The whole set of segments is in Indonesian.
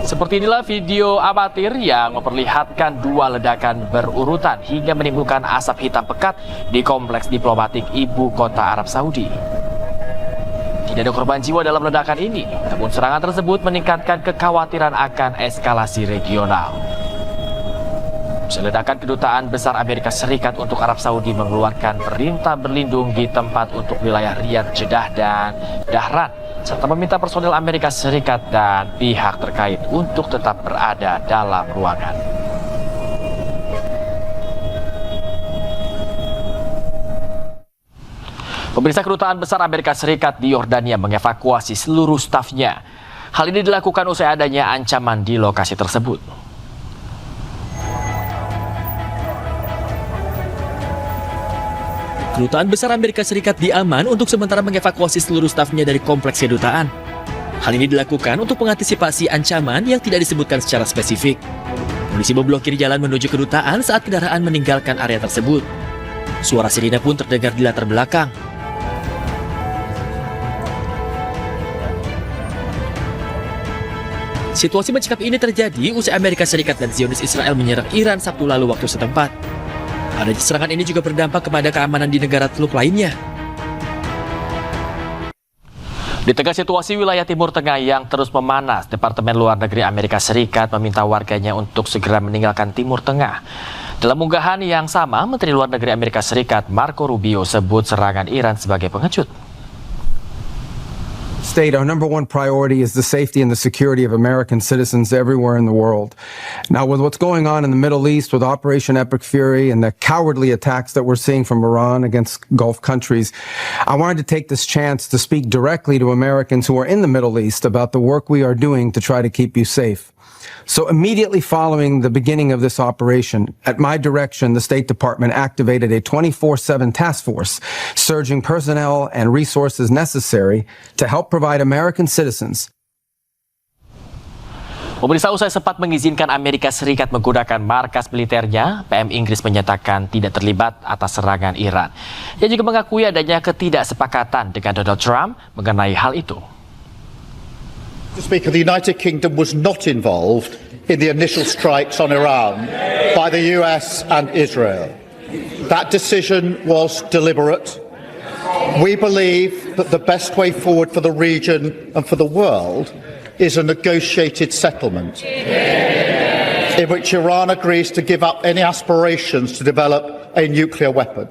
Seperti inilah video amatir yang memperlihatkan dua ledakan berurutan hingga menimbulkan asap hitam pekat di kompleks diplomatik ibu kota Arab Saudi. Tidak ada korban jiwa dalam ledakan ini, namun serangan tersebut meningkatkan kekhawatiran akan eskalasi regional. Ledakan Kedutaan Besar Amerika Serikat untuk Arab Saudi mengeluarkan perintah berlindung di tempat untuk wilayah Riyadh, Jeddah, dan Dahran, serta meminta personel Amerika Serikat dan pihak terkait untuk tetap berada dalam ruangan. Pemirsa, Kedutaan Besar Amerika Serikat di Yordania mengevakuasi seluruh stafnya. Hal ini dilakukan usai adanya ancaman di lokasi tersebut. Kedutaan Besar Amerika Serikat di Amman untuk sementara mengevakuasi seluruh stafnya dari kompleks kedutaan. Hal ini dilakukan untuk mengantisipasi ancaman yang tidak disebutkan secara spesifik. Polisi memblokir jalan menuju kedutaan saat kendaraan meninggalkan area tersebut. Suara sirine pun terdengar di latar belakang. Situasi mencekam ini terjadi usai Amerika Serikat dan Zionis Israel menyerang Iran Sabtu lalu waktu setempat. Adanya serangan ini juga berdampak kepada keamanan di negara Teluk lainnya. Di tengah situasi wilayah Timur Tengah yang terus memanas, Departemen Luar Negeri Amerika Serikat meminta warganya untuk segera meninggalkan Timur Tengah. Dalam unggahan yang sama, Menteri Luar Negeri Amerika Serikat Marco Rubio sebut serangan Iran sebagai pengecut. State, our number one priority is the safety and the security of American citizens everywhere in the world. Now, with what's going on in the Middle East with Operation Epic Fury and the cowardly attacks that we're seeing from Iran against Gulf countries, I wanted to take this chance to speak directly to Americans who are in the Middle East about the work we are doing to try to keep you safe. So immediately following the beginning of this operation, at my direction, the State Department activated a 24/7 task force, surging personnel and resources necessary to help provide American citizens. Pemirsa, usai sempat mengizinkan Amerika Serikat menggunakan markas militernya, PM Inggris menyatakan tidak terlibat atas serangan Iran. Ia juga mengakui adanya ketidaksepakatan dengan Donald Trump mengenai hal itu. Mr. Speaker, the United Kingdom was not involved in the initial strikes on Iran by the US and Israel. That decision was deliberate. We believe that the best way forward for the region and for the world is a negotiated settlement in which Iran agrees to give up any aspirations to develop a nuclear weapon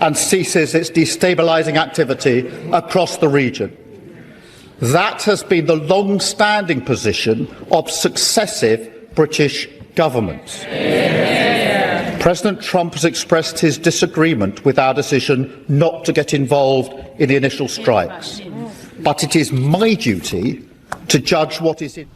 and ceases its destabilizing activity across the region. That has been the long-standing position of successive British governments. President Trump has expressed his disagreement with our decision not to get involved in the initial strikes. But it is my duty to judge what is in...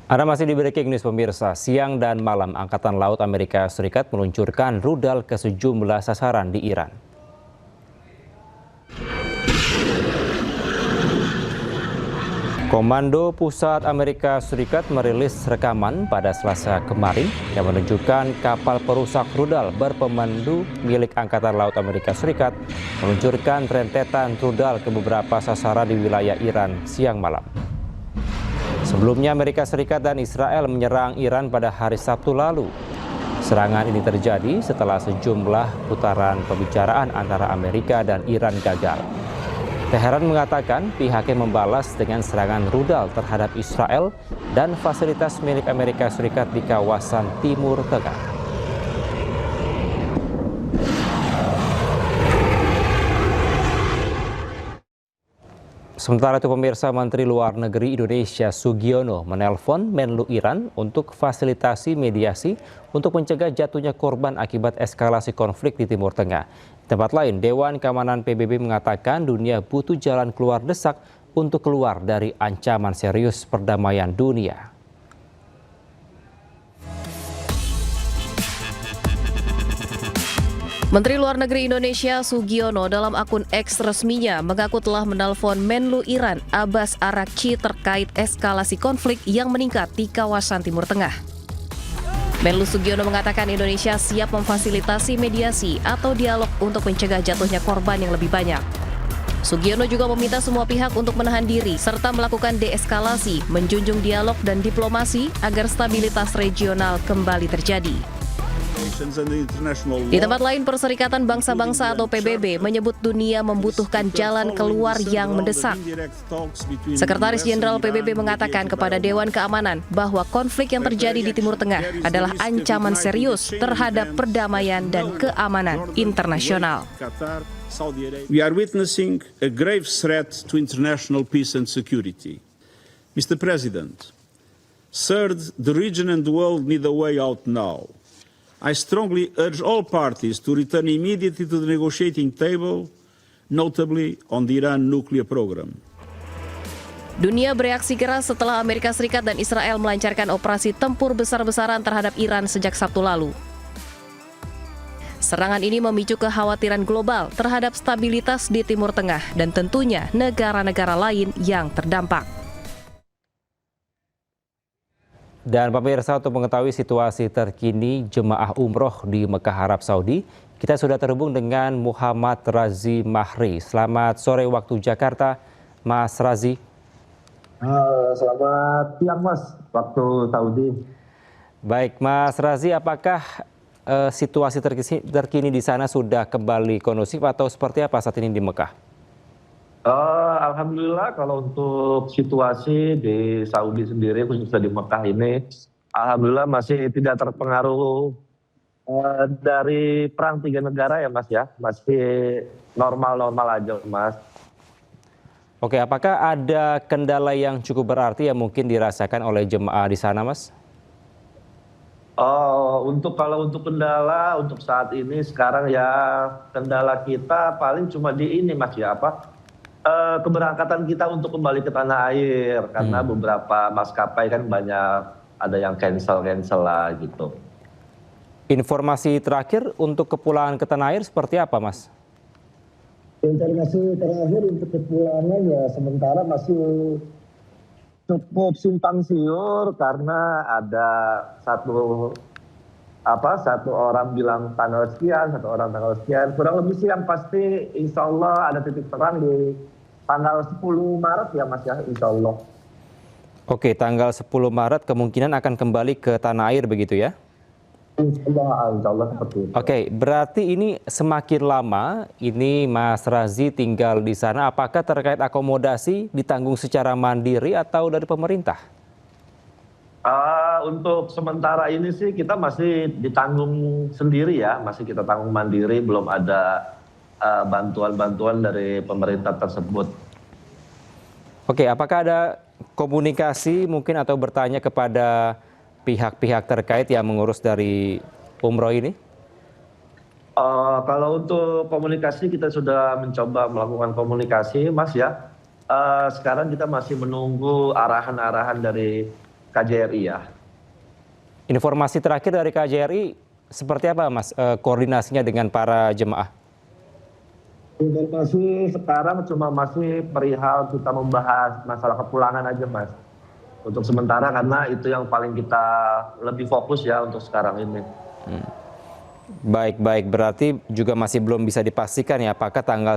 Anda masih di Breaking News, pemirsa. Siang dan malam, Angkatan Laut Amerika Serikat meluncurkan rudal ke sejumlah sasaran di Iran. Komando Pusat Amerika Serikat merilis rekaman pada Selasa kemarin yang menunjukkan kapal perusak rudal berpemandu milik Angkatan Laut Amerika Serikat meluncurkan rentetan rudal ke beberapa sasaran di wilayah Iran siang malam. Sebelumnya, Amerika Serikat dan Israel menyerang Iran pada hari Sabtu lalu. Serangan ini terjadi setelah sejumlah putaran pembicaraan antara Amerika dan Iran gagal. Teheran mengatakan pihaknya membalas dengan serangan rudal terhadap Israel dan fasilitas milik Amerika Serikat di kawasan Timur Tengah. Sementara itu, pemirsa, Menteri Luar Negeri Indonesia Sugiono menelpon Menlu Iran untuk fasilitasi mediasi untuk mencegah jatuhnya korban akibat eskalasi konflik di Timur Tengah. Di tempat lain, Dewan Keamanan PBB mengatakan dunia butuh jalan keluar desak untuk keluar dari ancaman serius perdamaian dunia. Menteri Luar Negeri Indonesia Sugiono dalam akun X resminya mengaku telah menelpon Menlu Iran Abbas Araghchi terkait eskalasi konflik yang meningkat di kawasan Timur Tengah. Menlu Sugiono mengatakan Indonesia siap memfasilitasi mediasi atau dialog untuk mencegah jatuhnya korban yang lebih banyak. Sugiono juga meminta semua pihak untuk menahan diri serta melakukan deeskalasi, menjunjung dialog dan diplomasi agar stabilitas regional kembali terjadi. Di tempat lain, Perserikatan Bangsa-Bangsa atau PBB menyebut dunia membutuhkan jalan keluar yang mendesak. Sekretaris Jenderal PBB mengatakan kepada Dewan Keamanan bahwa konflik yang terjadi di Timur Tengah adalah ancaman serius terhadap perdamaian dan keamanan internasional. We are witnessing a grave threat to international peace and security. Mr. President, third, the region and the world need a way out now. I strongly urge all parties to return immediately to the negotiating table, notably on the Iran nuclear program. Dunia bereaksi keras setelah Amerika Serikat dan Israel melancarkan operasi tempur besar-besaran terhadap Iran sejak Sabtu lalu. Serangan ini memicu kekhawatiran global terhadap stabilitas di Timur Tengah dan tentunya negara-negara lain yang terdampak. Dan pemirsa, untuk mengetahui situasi terkini jemaah umroh di Mekah, Arab Saudi, kita sudah terhubung dengan Muhammad Razi Mahri. Selamat sore waktu Jakarta, Mas Razi. Selamat siang, Mas, waktu Saudi. Baik, Mas Razi, apakah situasi terkini di sana sudah kembali kondusif atau seperti apa saat ini di Mekah? Alhamdulillah kalau untuk situasi di Saudi sendiri, khususnya di Mekah ini, alhamdulillah masih tidak terpengaruh dari perang tiga negara ya, Mas ya. Masih normal-normal aja, Mas. Oke, apakah ada kendala yang cukup berarti yang mungkin dirasakan oleh jemaah di sana, Mas? Kalau untuk kendala untuk saat ini sekarang ya kendala kita paling cuma di ini, Mas ya, keberangkatan kita untuk kembali ke tanah air karena beberapa maskapai kan banyak ada yang cancel lah gitu. Informasi terakhir untuk kepulangan ke tanah air seperti apa, Mas? Informasi terakhir untuk kepulangan ya sementara masih cukup simpang siur karena ada satu orang bilang tanggal sekian, satu orang tanggal sekian. Kurang lebih sih yang pasti insya Allah ada titik terang di tanggal 10 Maret ya, Mas ya, insya Allah. Oke, tanggal 10 Maret kemungkinan akan kembali ke tanah air begitu ya? Insya Allah seperti itu. Oke, berarti ini semakin lama ini Mas Razi tinggal di sana, apakah terkait akomodasi ditanggung secara mandiri atau dari pemerintah? Untuk sementara ini sih kita masih ditanggung sendiri ya, masih kita tanggung mandiri, belum ada bantuan-bantuan dari pemerintah tersebut. Oke, apakah ada komunikasi mungkin atau bertanya kepada pihak-pihak terkait yang mengurus dari umroh ini? Kalau untuk komunikasi kita sudah mencoba melakukan komunikasi, Mas ya. Sekarang kita masih menunggu arahan-arahan dari KJRI ya. Informasi terakhir dari KJRI seperti apa, Mas, koordinasinya dengan para jemaah? Informasi sekarang cuma masih perihal kita membahas masalah kepulangan aja, Mas. Untuk sementara karena itu yang paling kita lebih fokus ya untuk sekarang ini. Baik, berarti juga masih belum bisa dipastikan ya apakah tanggal